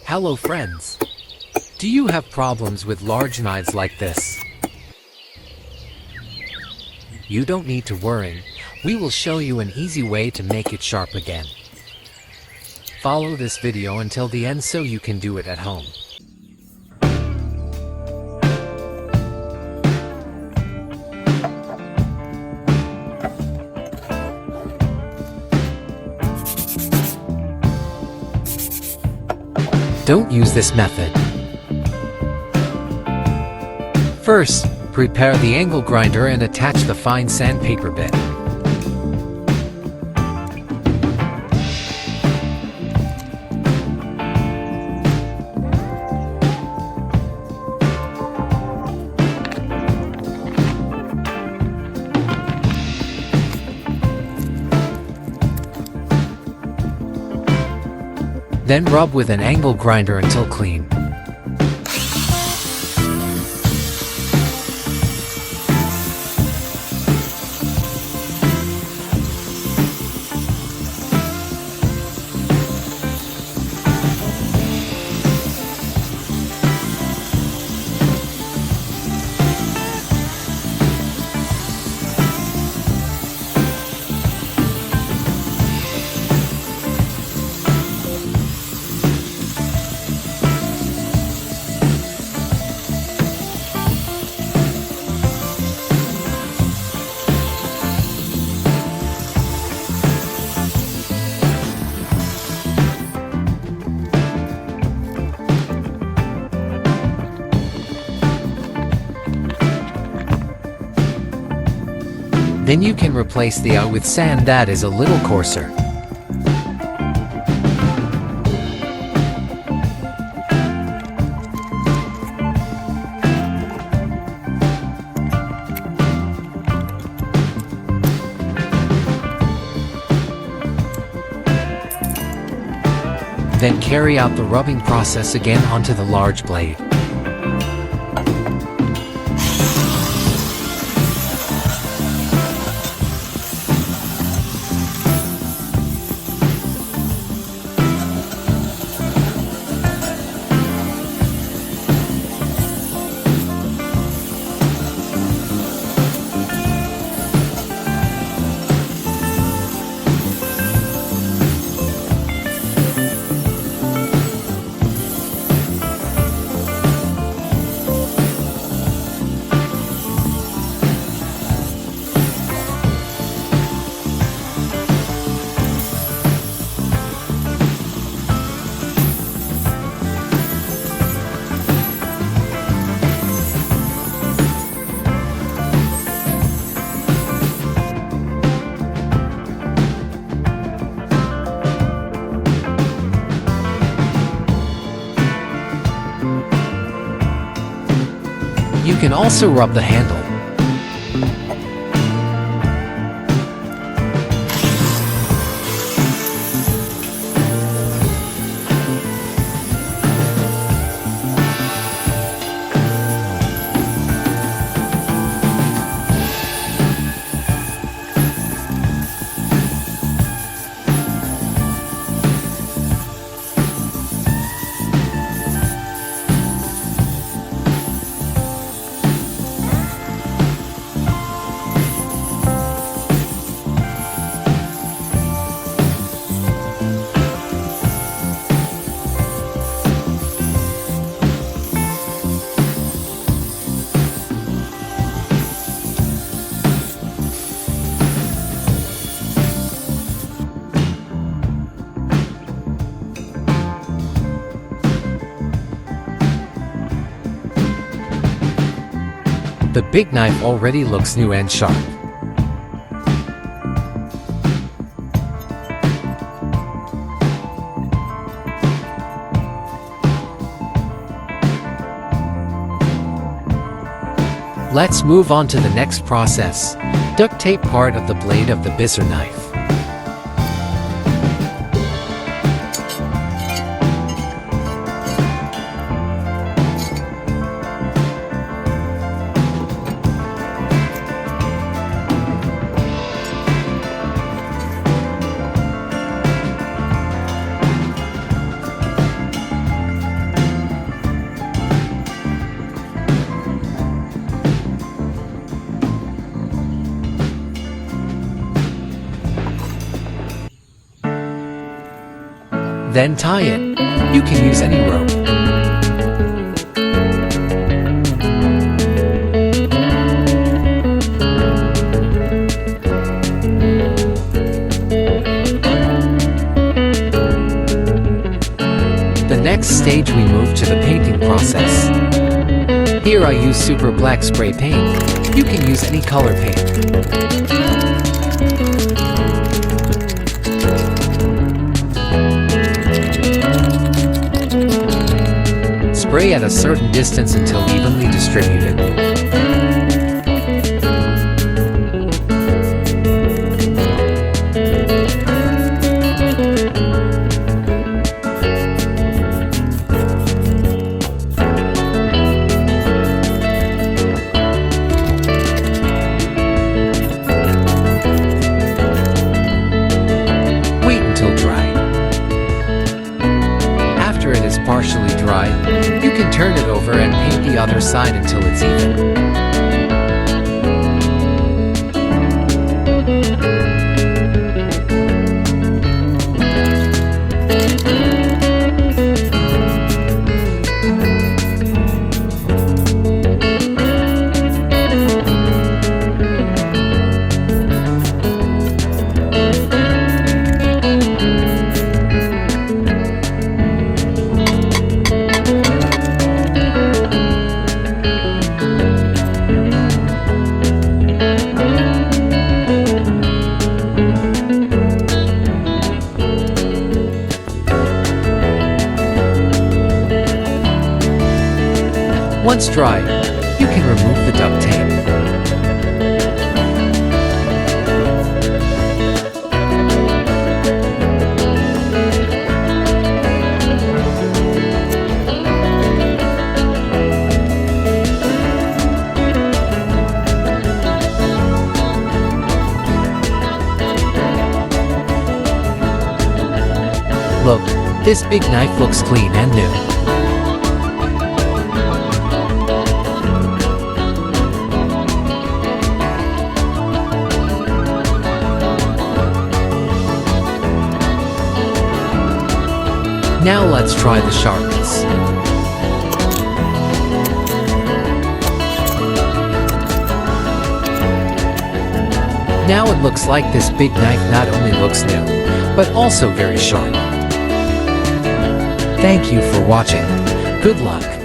Hello friends! Do you have problems with large knives like this? You don't need to worry, we will show you an easy way to make it sharp again. Follow this video until the end so you can do it at home. Don't use this method. First, prepare the angle grinder and attach the fine sandpaper bit. Then rub with an angle grinder until clean. Then you can replace the eye with sand that is a little coarser. Then carry out the rubbing process again onto the large blade. You can also rub the handle. The big knife already looks new and sharp. Let's move on to the next process. Duct tape part of the blade of the bizzer knife. Then tie it. You can use any rope. The next stage we move to the painting process. Here I use super black spray paint. You can use any color paint. Spray at a certain distance until evenly distributed. Wait until dry. After it is partially dry, you can turn it over and paint the other side until it's even. Once dry, you can remove the duct tape. Look, this big knife looks clean and new. Now let's try the sharpness. Now it looks like this big knife not only looks new, but also very sharp. Thank you for watching. Good luck.